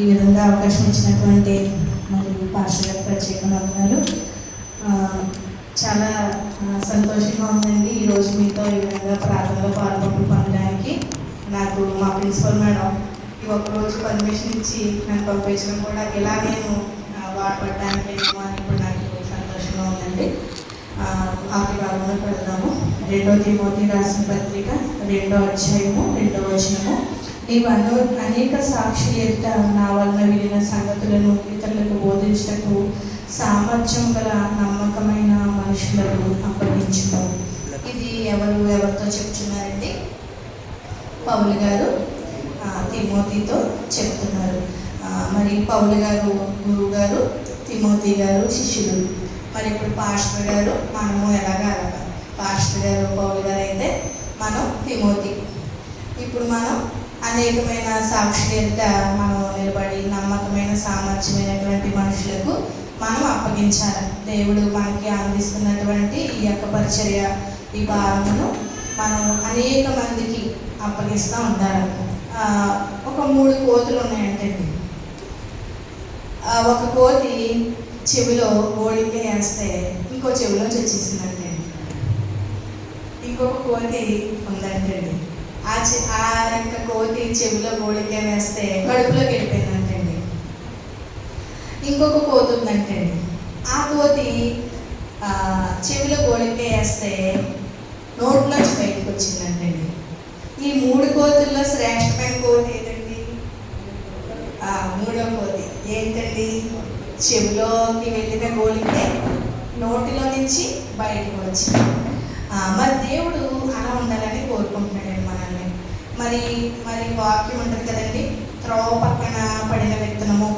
ఈ విధంగా అవకాశం ఇచ్చినటువంటి మరి పాస్టర్ గారికి ప్రత్యేకంగా వందనాలు. చాలా సంతోషంగా ఉందండి ఈరోజు మీతో ఈ విధంగా ప్రార్థనలో పొందడానికి. నాకు మా ప్రిన్సిపల్ మేడం ఈ ఒక్కరోజు పర్మిషన్ ఇచ్చి నన్ను పంపించడం కూడా ఇలా నేను వాడపడడానికి అని ఇప్పుడు నాకు సంతోషంగా ఉందండి. ఆఖరి భాగంలో పెడదాము. 2 తిమోతి రాసిన పత్రిక 2వ అధ్యాయము 2వ వచనము. నీవు అనేక సాక్షులు ఎదుట నా వలన విడిన సంగతులను ఇతరులకు బోధించటకు సామర్థ్యం గల నమ్మకమైన మనుషులకు అప్పగించుము. ఇది ఎవరితో చెప్తున్నారండి? పౌలు గారు తిమోతితో చెప్తున్నారు. మరి పౌలు గారు గురువు గారు, తిమోతి గారు శిష్యులు. మరి ఇప్పుడు పాస్టర్ గారు మనము అలాగా పాస్టర్ గారు పౌలు గారు అయితే మనం తిమోతి. ఇప్పుడు మనం అనేకమైన సాక్షులత మనం నిలబడి నమ్మకమైన సామర్థ్యమైనటువంటి మనుషులకు మనం అప్పగించాలి. దేవుడు మనకి అందిస్తున్నటువంటి ఈ యొక్క పరిచర్య, ఈ భారమును మనం అనేక మందికి అప్పగిస్తూ ఉండాలి. ఒక 3 కోతులు ఉన్నాయంటే ఒక కోతి చెవిలో గోళికే వేస్తే ఇంకో చెవిలో వచ్చేసిందంటే, ఇంకొక కోతి ఉందంటే ఆ యొక్క కోతి చెవిలో గోళికే వేస్తే కడుపులోకి వెళ్ళిపోయిందంటండి. ఇంకొక కోతి ఉందంటండి, ఆ కోతి చెవిలో గోళికే వేస్తే నోట్లోంచి బయటకు వచ్చిందంటండి. ఈ 3 కోతుల్లో శ్రేష్టమైన కోతి ఏదండి? 3వ కోతి ఏంటండి? చెవిలోకి వెళ్ళిన గోళికే నోటిలో నుంచి బయటకు వచ్చింది. మరి దేవుడు అలా ఉండాలని కోరుకుంటున్నాడండి మనల్ని. మరి వాక్యం ఉంటుంది కదండి, త్రోవ పక్కన పడిన విత్తనము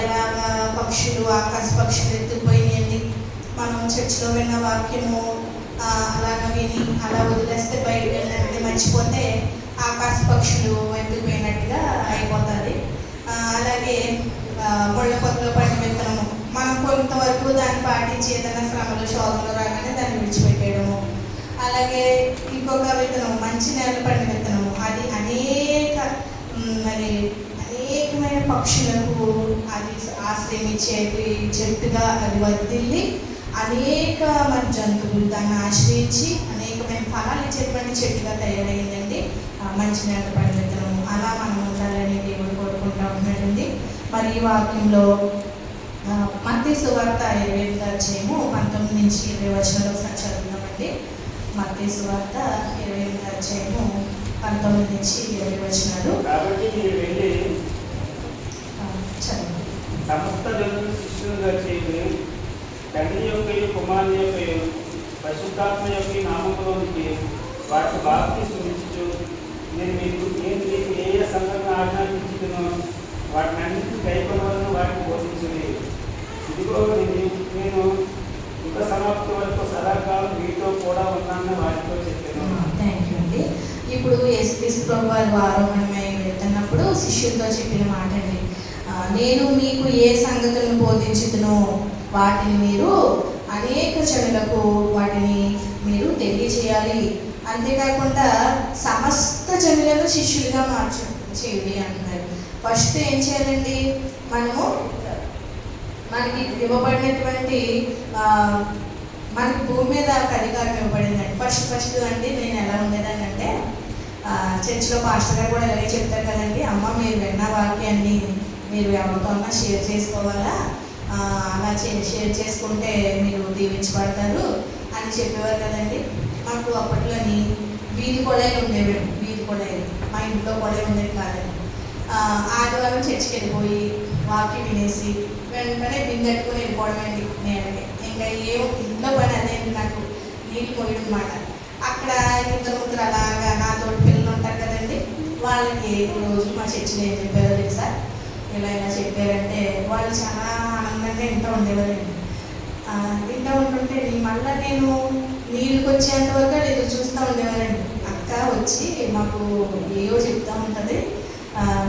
ఎలాగా పక్షులు, ఆకాశ పక్షులు ఎత్తుకుపోయినాయండి. మనం చర్చిలో విన్న వాక్యము అలాగ విని అలా వదిలేస్తే బయటకు వెళ్ళినట్టు మర్చిపోతే ఆకాశ పక్షులు ఎత్తుకుపోయినట్టుగా అయిపోతుంది. అలాగే ముళ్ళ పొదలో పడిన విత్తనము మనం కొంతవరకు దాన్ని పాటించి ఏదైనా శ్రమలు శోధనలు రాగానే దాన్ని విడిచిపెట్టేయడము. అలాగే ఇంకొక విత్తనం మంచి నేల పడిన విత్తనము, అది అనేకమైన పక్షులకు అది ఆశ్రయించే చెట్టుగా అది వర్ధిల్లి అనేక మరి జంతువులు దాన్ని ఆశ్రయించి అనేకమైన ఫలాలు ఇచ్చేటువంటి చెట్టుగా తయారైందండి మంచి నేల పడిన విత్తనము. అలా మనం ఉండాలని దేవుడు కోరుకుంటూ ఉన్నాడండి. మరి ఈ వాక్యంలో మత్తయి సువార్త 28వ అధ్యాయము 19 నుంచి 20 వచనాలు ఒకసారి చదువుతామండి. మత్తయి సువార్త 28వ అధ్యాయము 19 నుంచి 20 వచనాలు. కాబట్టి మీరు వెళ్ళి సమస్త జనులను శిష్యులుగా చేయండి. తండ్రి యొక్క కుమారుని యొక్క పరిశుద్ధాత్మ యొక్క నామములోనికి వాటిని బాప్తిస్మం ఇచ్చుచు నేను మీకు ఏ సంఘటన ఆజ్ఞాపించుతున్నో వాటిని అన్నింటినీ కైకొనవలన వాటిని బోధించుడి. ఇదిగో నేను యుగ సమాప్తి వరకు సదాకాలం మీతో కూడా ఉన్నానని వాటితో చెప్పాను. థ్యాంక్ యూ అండి. ఇప్పుడు యేసుక్రీస్తు ప్రభు వారు ఆరోహణమై వెళ్తున్నప్పుడు శిష్యులతో చెప్పిన మాట అండి, నేను మీకు ఏ సంగతులను బోధించుతునో వాటిని మీరు అనేక జనులకు వాటిని మీరు తెలియచేయాలి. అంతేకాకుండా సమస్త జనులను శిష్యులుగా చేయండి అంటున్నారు. ఫస్ట్ ఏం చేయాలండి? మనకి ఇవ్వబడినటువంటి మనకి భూమి మీద ఒక అధికారం ఇవ్వబడిందండి. ఫస్ట్ అండి నేను ఎలా ఉండేదాన్ని అంటే, చర్చిలో పాస్టర్ గారు కూడా ఇలాగే చెప్తారు కదండి, అమ్మ మీరు విన్న వాక్యాన్ని మీరు ఎవరితో అన్నా షేర్ చేసుకోవాలా, అలా షేర్ చేసుకుంటే మీరు దీవించబడతారు అని చెప్పేవారు కదండి. మాకు అప్పట్లోని వీధి కొళాయిలు ఉండేవి. వీధి కొళాయిలు మా ఇంట్లో కొళాయి ఉండేది కాదండి. ఆదివారం చర్చికి వెళ్ళిపోయి వాక్యం వినేసి వెంటనే బిందెట్టుకుని వెళ్ళిపోవడం అండి నేనకి. ఇంకా ఇంట్లో పని అదే నాకు నీళ్ళు పోయడం మాట. అక్కడ 2 అలాగా నాతో పిల్లలు ఉంటారు కదండి, వాళ్ళకి రోజు మా చర్చిలో ఏం చెప్పారో తెలుసా? ఇలా చెప్పారంటే వాళ్ళు చాలా ఆనందంగా వింటూ ఉండేవారండి. వింటూ ఉంటుంటే మళ్ళీ నేను నీళ్ళకి వచ్చేంత వరకు ఎదురు చూస్తూ ఉండేవారండి. అక్క వచ్చి మాకు ఏవో చెప్తూ ఉంటుంది,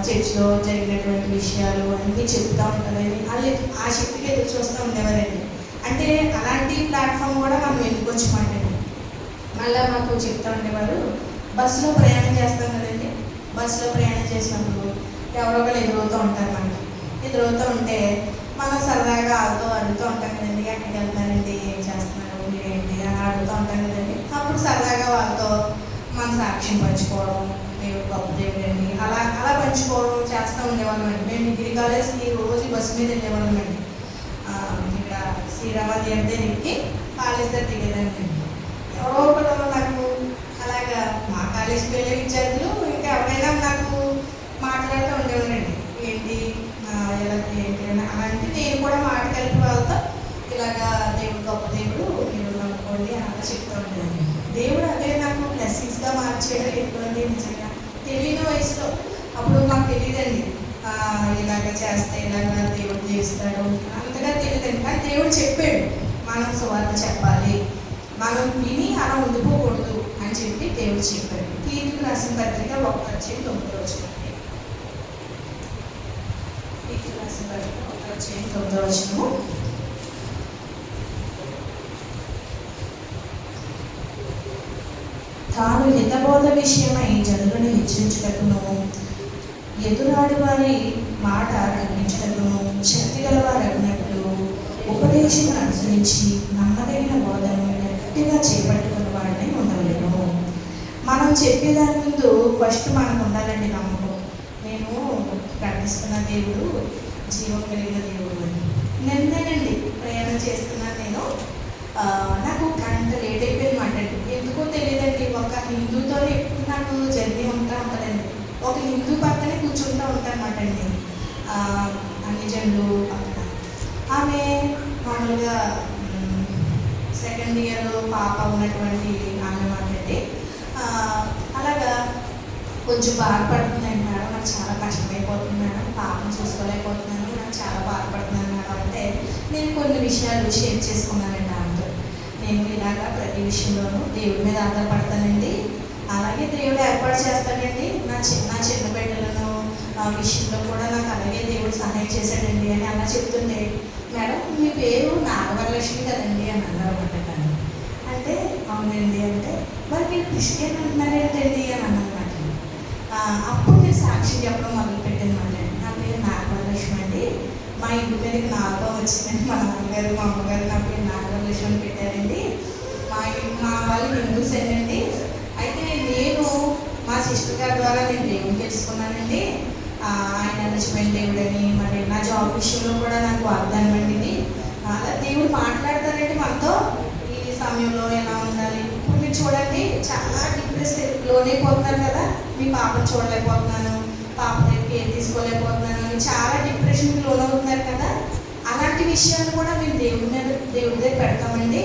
చర్చిలో జరిగినటువంటి విషయాలు అన్నీ చెప్తూ ఉంటుందని వాళ్ళు ఆ శక్తికి ఎదురు చూస్తూ ఉండేవారండి. అంటే అలాంటి ప్లాట్ఫామ్ కూడా మనం ఎన్నుకోవచ్చమాట. మళ్ళీ మాకు చెప్తూ ఉండేవారు, బస్సులో ప్రయాణం చేస్తాం కదండి, బస్సులో ప్రయాణం చేసినప్పుడు ఎవరో ఒకరు ఎదురవుతూ ఉంటారు మనకి. ఎదురవుతూ ఉంటే మనం సరదాగా వాళ్ళతో అడుగుతూ ఉంటాం కదండి, ఎక్కడికి వెళ్తున్నారండి, ఏం చేస్తున్నారు, మీరేంటి అని అడుగుతూ ఉంటాం కదండి. అప్పుడు సరదాగా వాళ్ళతో మన సాక్ష్యం పంచుకోవడం, దేవుడు గొప్ప దేవుడు అండి, అలా అలా పంచుకోవడం చేస్తూ ఉండేవాళ్ళం అండి. మేము డిగ్రీ కాలేజ్కి రోజు బస్సు మీద వెళ్ళేవాళ్ళం అండి. ఇక్కడ శ్రీరామ థియేటర్ ఎక్కి కాలేజ్ దగ్గర దిగేదాన్ని. ఎవరో ఒకరు నాకు అలాగా మా కాలేజీకి వెళ్ళే విద్యార్థులు ఇంకా ఎవరైనా నాకు మాట్లాడుతూ ఉండేవారండి, ఏంటి ఎలా ఏంటి అని. అలాంటి నేను కూడా మాట కలిపి వాళ్ళతో ఇలాగా దేవుడు గొప్ప దేవుడు, మీరు నమ్ముకోండి అలా చెప్తూ ఉండేదాన్ని. దేవుడు అదే నాకు బ్లెస్సింగ్స్గా మార్చేయడం ఎటువంటి నిజంగా తెలియని వయసులో. అప్పుడు మాకు తెలియదండి ఇలాగ చేస్తే ఇలాగ దేవుడు చేస్తాడు అంతగా తెలియదండి. కానీ దేవుడు చెప్పాడు మనం సువార్త చెప్పాలి, మనం విని అలా ఉండిపోకూడదు అని చెప్పి దేవుడు చెప్పాడు. తీర్పుకు రాసిన పత్రిక 1:9. తీర్పుకు రాసిన పత్రిక 1:9. తాను హితబోధ విషయమై జనులను హెచ్చరించుటకును, ఎదురాడి వారి మాట తగ్గించుటకును, శక్తి గల వారు అగినట్లు ఉపదేశమును అనుసరించి నమ్మదగిన బోధను గట్టిగా చేపట్టుకున్న వాడిని ఉండలేను. మనం చెప్పేదాని ముందు ఫస్ట్ మనకు ఉండాలండి నమ్మకం. నేను ప్రార్థిస్తున్న దేవుడు జీవం కలిగిన దేవుడు అని. నిన్నేనండి ప్రయాణం చేస్తున్నాను నేను. నాకు గంట లేట్ అయిపోయిందన్నమాట అండి. ఎందుకో తెలియదండి. ఒక హిందూతో ఎప్పుడు నాకు జర్నీ ఉంటుందండి. ఒక హిందూ పక్కనే కూర్చుంటూ ఉంటానమాట అండి. అన్ని జనులు పక్కన. ఆమె మామూలుగా సెకండ్ ఇయర్ పాప ఉన్నటువంటి ఆమె మాట్లాడి అలాగా కొంచెం బాధపడుతుందండి మేడం, నాకు చాలా కష్టమైపోతుంది మేడం, పాపను చూసుకోలేకపోతున్నాను, నాకు చాలా బాధపడుతున్నాను మేడం అంటే నేను కొన్ని విషయాలు షేర్ చేసుకున్నానండి ఆమెతో. నేను ఇలాగా ప్రతి విషయంలోనూ దేవుడి మీద ఆధారపడతానండి, అలాగే దేవుడు ఏర్పాటు చేస్తాడండి, నా చిన్న బిడ్డలను విషయంలో కూడా నాకు అలాగే దేవుడు సహాయం చేశాడండి అని అలా చెప్తుంటే, మేడం మీ పేరు నాగవరలక్ష్మి కదండి అని అన్నారు అన్నమాట. అంటే అవునండి అంటే, మరి మీరు క్రిస్టియన్ అంటున్నారేంటండి అని అన్నమాట. అప్పుడు నేను సాక్షి చెప్పడం మొదలుపెట్టానమాట. నా పేరు నాగవరలక్ష్మి అండి, మా ఇంటి పేరుకి నాగం వచ్చిందండి, మా నాన్నగారు మా అమ్మగారు నా పేరు నాగవరలక్ష్మి అని పెట్టారండి. మా వాళ్ళు హిందూస్ ఏంటండి. అయితే నేను మా సిస్టర్ గారి ద్వారా నేను దేవుని తెలుసుకున్నానండి. ఆయన నిజమైన దేవుడని, మరి నా జాబ్ విషయంలో కూడా నాకు వాగ్దానం అండి ఇది. అలా దేవుడు మాట్లాడతారండి మనతో ఈ సమయంలో ఎలా ఉండాలి. ఇప్పుడు మీరు చూడండి చాలా డిప్రెస్ లోనైపోతున్నారు కదా, మీ పాపను చూడలేకపోతున్నాను, పాప దగ్గరికి ఏం తీసుకోలేకపోతున్నాను అని చాలా డిప్రెషన్కి లోనవుతున్నారు కదా. అలాంటి విషయాలు కూడా మేము దేవుడి దగ్గర పెడతామండి.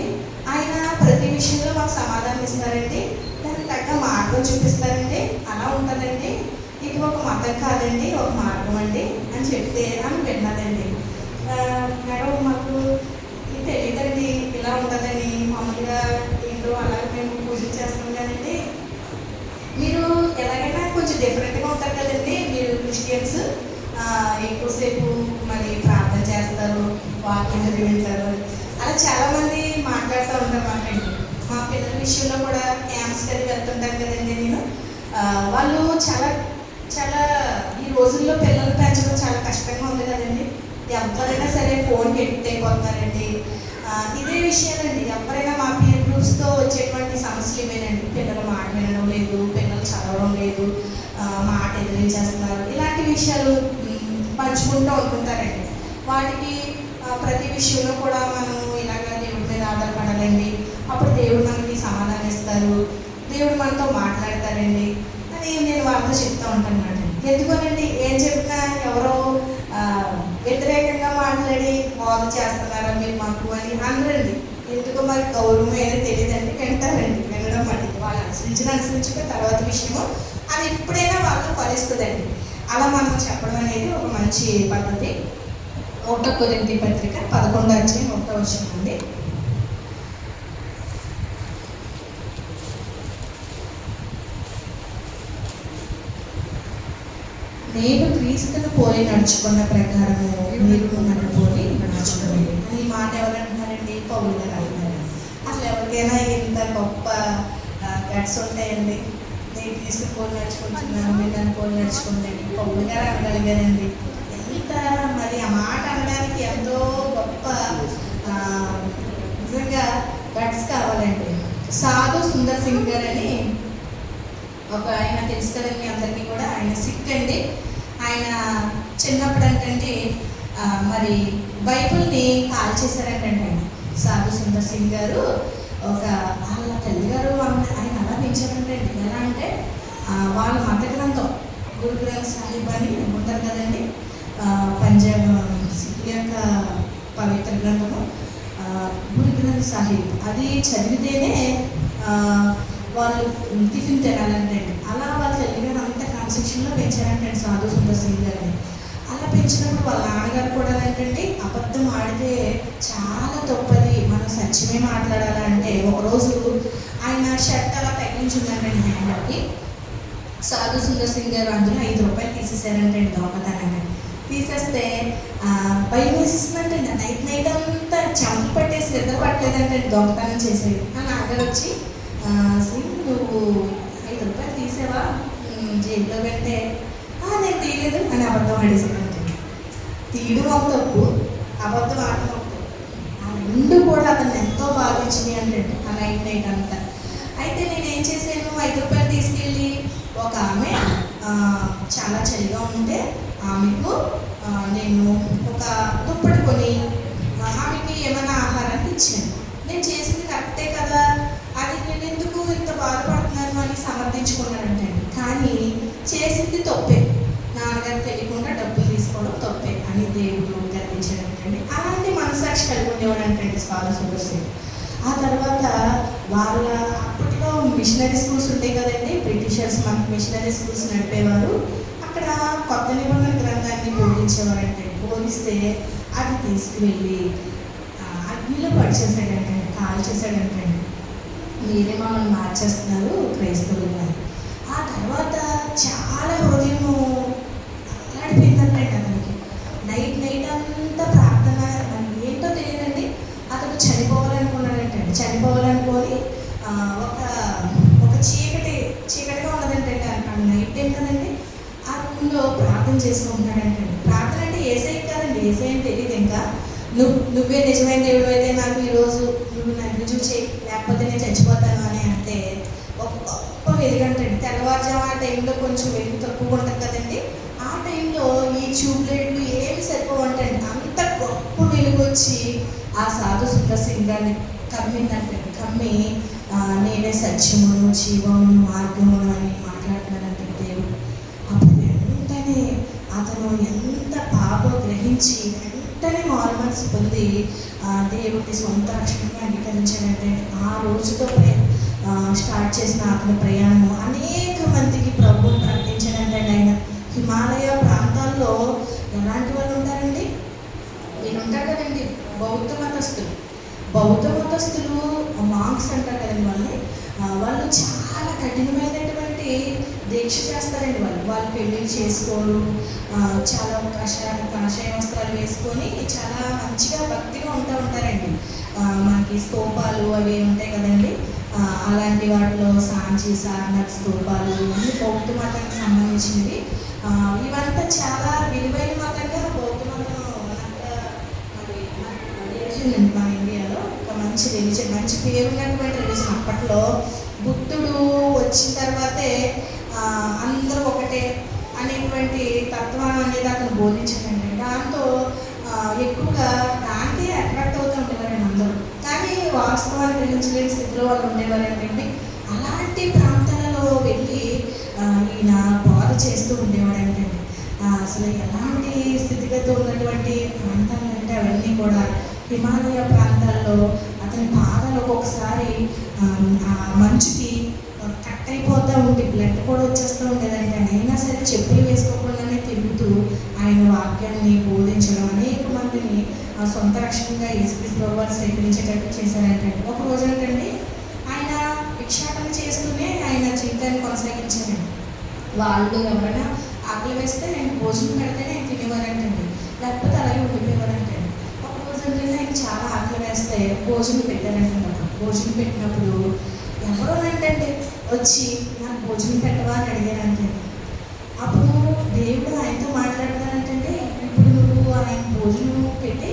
ఆయన ప్రతి విషయంలో మాకు సమాధానం ఇస్తారండి, దానికి తగ్గ మార్గం చూపిస్తారండి. అలా ఉంటుందండి, ఇది ఒక మతం కాదండి, ఒక మార్గం అండి అని చెప్తే ఆమె విన్నదండి. మేడం మాకు ఇది తెలియదండి ఇలా ఉంటుందని, మామూలుగా ఏంటో అలాగే మేము పూజలు చేస్తాం కదండి, మీరు ఎలాగైనా కొంచెం డిఫరెంట్గా ఉంటారు కదండి, మీరు క్రిస్టియన్స్ ఎక్కువసేపు మరి ప్రార్థన చేస్తారు, వాక్యం చదివింటారు, అలా చాలామంది మాట్లాడుతూ ఉంటారు మాట్లాడి. మా పిల్లల విషయంలో కూడా క్యాంప్స్కి అది వెళ్తుంటాను కదండి నేను. వాళ్ళు చాలా చాలా ఈ రోజుల్లో పిల్లలు పెంచడం చాలా కష్టంగా ఉంది కదండి. ఎవరైనా సరే ఫోన్కి ఎడిక్ట్ అయిపోతున్నారండి. ఇదే విషయాలండి, ఎవరైనా మా పీర్ గ్రూప్స్తో వచ్చేటువంటి సమస్యలు ఇవేనండి. పిల్లలు మాట వినడం లేదు, పిల్లలు చదవడం లేదు, మాట ఎదిరించేస్తున్నారు, ఇలాంటి విషయాలు పంచుకుంటూ ఉంటుంటారండి. వాటికి ప్రతి విషయంలో కూడా మనం ఇలాగ దేవుడి మీద ఆధారపడాలండి, అప్పుడు దేవుడు మనకి సమాధానం ఇస్తారు, దేవుడు మనతో మాట్లాడతారండి అని నేను వాళ్ళతో చెప్తూ ఉంటాను అన్నమాట. ఎందుకోనండి ఏం చెప్పినా ఎవరో వ్యతిరేకంగా మాట్లాడి బోధ చేస్తున్నారా మీరు మాకు అని అనరండి. ఎందుకో మరి గౌరవం ఏదో తెలియదండి, వింటారండి. వినడం అంటే వాళ్ళు అనుసరించుకుని తర్వాత విషయము అది ఎప్పుడైనా వాళ్ళతో ఫలిస్తుందండి. అలా మనం చెప్పడం అనేది ఒక మంచి పద్ధతి. 1 కొరింథీ పత్రిక 11:1 అండి. నేను క్రీస్తును పోలి నడుచుకున్న ప్రకారము మీరు నన్ను పోలి నడుచుకోండి. ఈ మాట ఎవరు అంటున్నారండి? పౌలు గారు అంటున్నారు. అసలు ఎవరికైనా ఇంత గొప్ప గట్స్ ఉంటాయండి. నేను తీసుకుని పోలు నడుచుకుంటున్నాను, మీరు నన్ను పోలు నడుచుకుంటే పౌలు గారు అనగలిగారండి. ఎంత మరి ఆ మాట అనడానికి ఎంతో గొప్ప నిజంగా గట్స్ కావాలండి. సాధు సుందర్ సింగ్ గారు అని ఒక ఆయన తెలుసు కదండి అందరికీ కూడా. ఆయన సిక్ అండి. ఆయన చిన్నప్పుడు అంటే మరి బైబుల్ని కాల్ చేశారంటండి. ఆయన సాధు సుందర్ సింగ్ గారు ఒక వాళ్ళ తల్లిగారు ఆయన అలా పెంచారంటే ఎలా అంటే వాళ్ళ మత గ్రంథం గురు గ్రంథ్ సాహిబ్ అని ఉంటారు కదండి, పంజాబ్ సిక్ యొక్క పవిత్ర గ్రంథము గురు గ్రంథ్ సాహిబ్, అది చదివితేనే వాళ్ళు టిఫిన్ తినాలంటే. అలా వాళ్ళ తల్లిగారు అంత కాన్సెప్షన్లో పెంచారంటే సాధు సుందర్ సింగ్ గారిని. అలా పెంచినప్పుడు వాళ్ళ నాన్నగారు కూడా ఏంటంటే అబద్ధం ఆడితే చాలా తప్పది, మనం సత్యమే మాట్లాడాలంటే ఒకరోజు ఆయన షర్ట్ అలా తగ్గించుందంటే హ్యాండ్కి. సాధు సుందర్ సింగ్ గారు అందులో 5 రూపాయలు తీసేసారంటే దొంగతనంగా. తీసేస్తే భయం వేసేస్తుందంటే నైట్ అంతా చెంపలు పట్టేసి నిద్ర పట్టలేదంటే దొంగతనం చేసేది. ఆ నాన్నగారు వచ్చి సింగ్ నువ్వు 5 రూపాయలు తీసావా జైల్లో పెడితే, నేను తీయలేదు అని అబద్ధం ఆడేసానంటే. తీయడం ఒక తప్పు, అబద్ధం ఆడడం ఒక తప్పు. ఆ 2 కూడా అతను ఎంతో బాధించింది అంటే ఆ నైట్ అంతా. అయితే నేనేం చేశాను, 5 రూపాయలు తీసుకెళ్ళి ఒక ఆమె చాలా చలిగా ఉంటే ఆమెకు నేను ఒక దుప్పటి కొని ఆమెకి ఏమైనా ఆహారాన్ని ఇచ్చాను. నేను చేసింది కరెక్టే కదా, అది నేను ఎందుకు ఇంత బాధపడుతున్నాను అని సమర్థించుకున్నానంటే. కానీ చేసింది తప్పే, నాన్నగారు తెలియకుండా డబ్బులు తీసుకోవడం తప్పే అని దేవుడు గర్వించాడంటండి. అలాంటి మనసాక్షి కలిగి ఉండేవాడు అంటే సాధు సుందర్ సింగ్. ఆ తర్వాత వాళ్ళ అప్పట్లో మిషనరీ స్కూల్స్ ఉంటాయి కదండి, బ్రిటిషర్స్ మనకి మిషనరీ స్కూల్స్ నడిపేవారు. అక్కడ కొత్త నిబంధన గ్రంథాన్ని బోధించేవారంటే, బోధిస్తే అది తీసుకువెళ్ళి అగ్నిలో పడిచేసాడంటే, కాల్ చేశాడంటే, మీరే మమ్మల్ని మార్చేస్తున్నారు క్రైస్తవులు అని. ఆ తర్వాత చాలా హృదయం అల్లాడిపోయిందంటే అతనికి. నైట్ అంతా ప్రార్థన, ఏంటో తెలియదండి. అతను చనిపోవాలనుకున్నాడంటే, చనిపోవాలనుకొని ఒక చీకటిగా ఉన్నదంటే నైట్ టైం కదండి, ఆ రూమ్లో ప్రార్థన చేసుకుంటున్నాడంటే. ప్రార్థన అంటే ఏసై కాదండి, ఏసై అని తెలియదు. ఇంకా నువ్వే నిజమైన దేవుడు అయితే నాకు ఈరోజు నువ్వు నన్ను చూసి లేకపోతే నేను చచ్చిపోతాను అని అంటే ఒక గొప్ప వెలుగంటండి. తెల్లవారుజాము ఆ టైంలో కొంచెం వెలుగు తక్కువ ఉంటుంది కదండి, ఆ టైంలో ఈ ట్యూబ్లైట్లు ఏమి సరిపోవంటండి. అంత గొప్ప వెలుగు వచ్చి ఆ సాధు సుందర్ సింగ్ గారిని కమ్మిందంటే. కమ్మి నేనే సత్యమును జీవమును మార్గమును అని మాట్లాడుతున్నానంటే దేవుడు. అప్పుడు వెంటనే అతను ఎంత పాపం గ్రహించి వెంటనే మారుమనసు పొంది దేవుడిని సొంత రక్షణగా అంగీకరించాడంటే. ఆ రోజుతో స్టార్ట్ చేసిన అతని ప్రయాణము అనేక మందికి ప్రభువుని ప్రకటించాడంటే. ఆయన హిమాలయ ప్రాంతాల్లో ఎలాంటి వాళ్ళు ఉంటారండి, వీళ్ళు ఉంటారు కదండి బౌద్ధ మతస్థులు మాంక్స్ అంటారు కదండి వాళ్ళు చాలా కఠినమైనటువంటి దీక్ష చేస్తారండి. వాళ్ళు పెళ్ళిళ్ళు చేసుకోరు, చాలా కాషాయ వస్త్రాలు వేసుకొని చాలా మంచిగా భక్తిగా ఉంటారండి. మనకి స్తూపాలు అవి ఉంటాయి కదండి, అలాంటి వాటిలో సాంచి సారనాథ్ స్తూపాలు ఇవన్నీ బౌద్ధ మతానికి సంబంధించినవి. ఇవంతా చాలా విలువైన మతంగా బౌద్ధ మతం మన ఇండియాలో ఒక మంచి రిలీజన్, మంచి పేరున్నటువంటి రిలీజన్. అప్పట్లో బుద్ధుడు వచ్చిన తర్వాతే అందరూ ఒకటే అనేటువంటి తత్వాన్ని అనేది అతను బోధించాడండి. దాంతో ఎక్కువగా దానికి అట్రాక్ట్ అవుతూ ఉండేవారండి అందరూ. కానీ వాస్తవాన్ని గ్రహించలేని స్థితిలో వాళ్ళు ఉండేవారండి. అలాంటి ప్రాంతాలలో వెళ్ళి ఈయన బోధ చేస్తూ ఉండేవాడండి. అసలు ఎలాంటి స్థితిగతి ఉన్నటువంటి ప్రాంతాలు అంటే అవన్నీ కూడా హిమాలయ ప్రాంతాల్లో అతని పాదాలు ఒక్కొక్కసారి మంచుకి కట్ అయిపోతూ ఉంటే బ్లడ్ కూడా వచ్చేస్తూ ఉండేదండి. అయినా సరే చెప్పులు వేసుకోకుండానే తిరుగుతూ ఆయన వాక్యాన్ని బోధించడం, అనేక మందిని సొంత రక్షణగా యేసుక్రీస్తు ప్రభువుని స్వీకరించేటట్టు చేశారంటే. ఒక రోజు ఏంటండి ఆయన భిక్షాటన చేస్తూనే ఆయన జీవితాన్ని కొనసాగించారండి. వాళ్ళు ఎవరైనా ఆకలి వేస్తే నేను భోజనం పెడితే నేను తినేవారంటండి, లేకపోతే అలాగే ఉండిపోయేవారంటండి. ఒక రోజు ఏంటంటే ఆయన చాలా ఆకలి వేస్తే భోజనం పెట్టారంటే. భోజనం పెట్టినప్పుడు ఎవరోనంటే వచ్చి నాకు భోజనం పెట్టవా అని అడిగానంటే, అప్పుడు దేవుడు ఆయనతో మాట్లాడతానంటే, ఇప్పుడు నువ్వు ఆయన భోజనం పెట్టి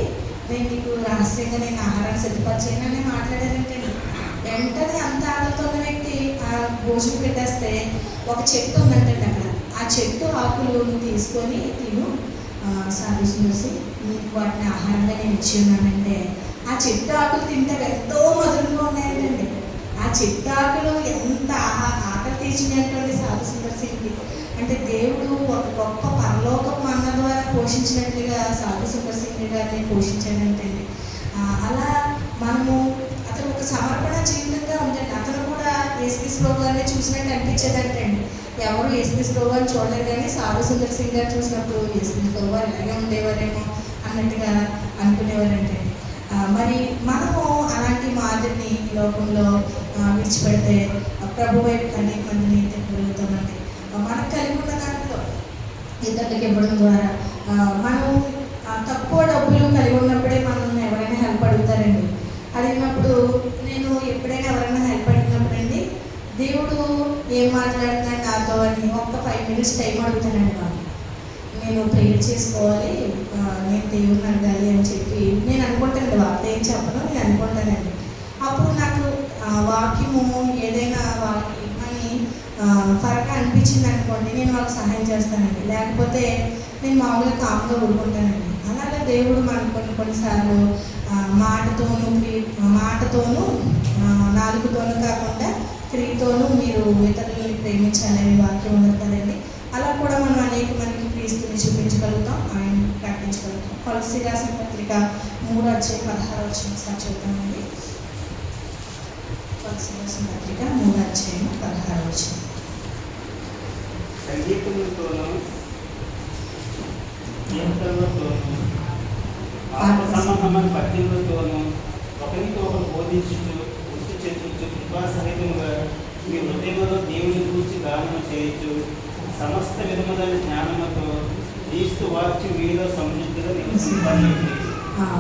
నేను నీకు రహస్యంగా నేను ఆహారాన్ని సిద్ధపరిచేయను అని మాట్లాడానంటే, వెంటనే అంత ఆకలితో ఉన్న వ్యక్తి ఆ భోజనం పెట్టేస్తే ఒక చెట్టు ఉందంటండి అక్కడ. ఆ చెట్టు ఆకులు తీసుకొని తిను సాధించి నీకు వాటిని ఆహారంగా నేను ఇచ్చి ఉన్నానంటే, ఆ చెట్టు ఆకులు తింటే ఎంతో మధురంగా ఉన్నాయండి. ఆ చెట్టు ఆకులు ఎంత ఆకలి తీర్చినటువంటి సాధు సుందర్శికి అంటే దేవుడు ఒక గొప్ప పరలోకపు మన్న ద్వారా పోషించినట్లుగా సాధు సుందర్శిని గారిని పోషించాడంటే, అలా మనము అతను ఒక సమర్పణ జీవితంగా ఉంటుంది. అతను కూడా యేసుక్రీస్తు ప్రభు గారిని చూసినట్టు అనిపించేదంటండి. ఎవరు యేసుక్రీస్తు ప్రభు గారిని చూడలేదు, కానీ సాధు సుందర్ సింగ్ గారు చూసినప్పుడు యేసుక్రీస్తు ప్రభు గారు ఇలాగే ఉండేవారేమో అన్నట్టుగా అనుకునేవారంటండి. మరి మనము అలాంటి మాదిరిని ఈ లోకంలో విడిచిపెడితే ప్రభు వైపు అనేక మందిని తిరగలుగుతామండి. మనకు కలిగి ఉన్న దాంట్లో ఇతరులకు ఇవ్వడం ద్వారా మనం తక్కువ డబ్బులు కలిగి ఉన్నప్పుడే మనం ఎవరైనా హెల్ప్ అడుగుతారండి. అడిగినప్పుడు నేను ఎప్పుడైనా ఎవరైనా హెల్ప్ అడిగినప్పుడు అండి, దేవుడు ఏం మాట్లాడుతున్నాడు నాతో అని ఒక 5 minutes టైం అడుగుతానండి. నేను ప్రేయర్ చేసుకోవాలి, నేను దేవుడిని అడగాలి అని చెప్పి నేను అనుకుంటానండి. వాళ్ళతో ఏం చెప్పను, నేను అనుకుంటానండి. అప్పుడు నాకు వాక్యము ఏదైనా వాళ్ళకి అని ఫరక అనిపించింది అనుకోండి, నేను వాళ్ళకి సహాయం చేస్తానండి. లేకపోతే నేను మామూలుగా కామ్గా ఊరుకుంటానండి. అలాగే దేవుడు మనకు కొన్నిసార్లు మాటతోనూ నాలుగుతోనూ కాకుండా క్రియతోనూ మీరు ఇతరులని ప్రేమించాలని వాక్యం ఉంది కదండి. అలా కూడా మనం అనేక మందికి క్రీస్తుని చూపించగలుగుతాం, ఆయన ప్రకటించగలుగుతాం. కొలస్సీ రాసిన పత్రిక 3:16 చూద్దామండి. కొలస్సీ రాసిన పత్రిక 3:16. సంగీతములతోనూ కీర్తనలతోనూ ఆత్మసంబంధమైన పద్యములతోనూ ఒకరికి ఒకరు బోధించుచు వృత్తి చెందుచు కృపాసహితముగా మీ హృదయంలో దేవుని గురించి గానము చేయొచ్చు. సమస్త విధములైన జ్ఞానముతో క్రీస్తు వాక్యం మీలో సమృద్ధిగా నివసించాలి.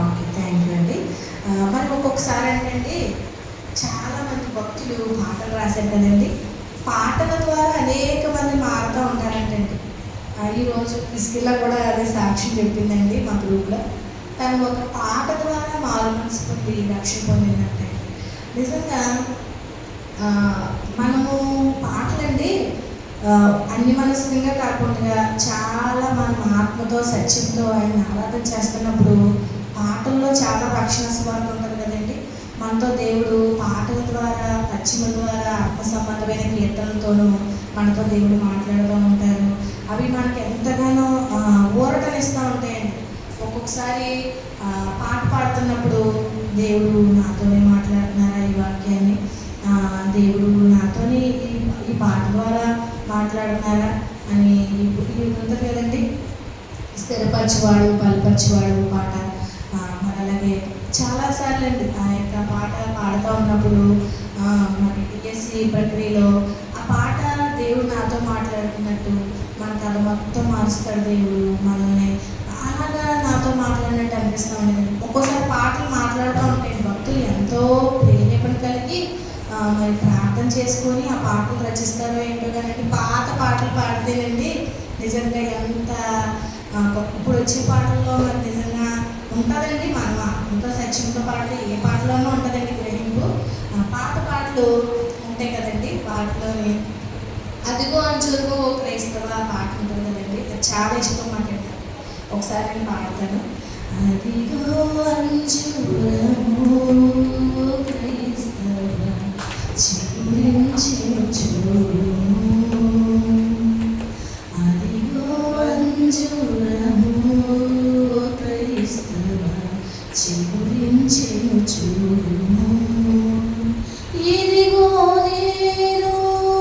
ఓకే, థ్యాంక్ యూ అండి. మరి ఒక్కొక్కసారి ఏంటంటే చాలామంది భక్తులు పాటలు రాశారు కదండి. పాటల ద్వారా అనేక మంది మారుతూ ఉంటారంటండి. ఈరోజు క్రిస్కిల్లా కూడా అదే సాక్ష్యం చెప్పిందండి మా గ్రూప్లో. తను ఒక పాట ద్వారా మారు మనసు పొంది రక్షణ పొందిందంటే. నిజంగా మనము పాటలండి అన్ని మనసుగా కాకుండా చాలా మనం ఆత్మతో సత్యంతో ఆయన ఆరాధన చేస్తున్నప్పుడు పాటల్లో చాలా రక్షణ స్వరం ఉంటుంది కదండి. మనతో దేవుడు పాటల ద్వారా, పశ్చిమ ద్వారా, ఆత్మ సంబంధమైన కీర్తనలతోనూ మనతో దేవుడు మాట్లాడుతూ ఉంటారు. అవి మనకి ఎంతగానో ఊరటనిస్తూ ఉంటాయండి. ఒక్కొక్కసారి పాట పాడుతున్నప్పుడు దేవుడు నాతోనే మాట్లాడుతున్నారా ఈ వాక్యాన్ని, దేవుడు నాతోనే ఈ పాట ద్వారా మాట్లాడుతున్నారా అని ఇది ఉంటుంది కదండి. స్థిరపరచువాడు, బలపరచువాడు పాట. మరి అలాగే చాలాసార్లు అండి ఆ యొక్క పాట పాడుతూ ఉన్నప్పుడు మరి డిఎస్సి ప్రక్రియలో ఆ పాట దేవుడు నాతో మాట్లాడుతున్నట్టు మన కథ మొత్తం మారుస్తాడు దేవుడు మనల్ని. అలాగా నాతో మాట్లాడినట్టు అనిపిస్తూ ఉండేది. ఒక్కోసారి పాటలు మాట్లాడుతూ ఉంటాయి. భక్తులు ఎంతో ప్రేరేపణ కలిగి మరి ప్రార్థన చేసుకొని ఆ పాటలు రచిస్తారో ఏంటో కానీ పాత పాటలు పాడితేనండి నిజంగా ఎంత ఇప్పుడు వచ్చే పాటల్లో మరి నిజంగా ఉంటుందండి. మనం ఎంతో సత్యంతో పాడితే ఏ పాటలోనూ ఉంటుందండి గ్రహింపు. పాత పాటలు ఉంటాయి కదండి, వాటిలోని అదిగో అంచులకు క్రైస్తవ పాట ఉంటుంది కదండి, అది చాలా ఇష్టం మాట్లాడతాను. ఒకసారి నేను పాడతాను. అదిగో అంచురము క్రైస్తవ చిగురించెను చూడుము, అదిగో అంచురము క్రైస్తవ చిగురించెను చూడుము,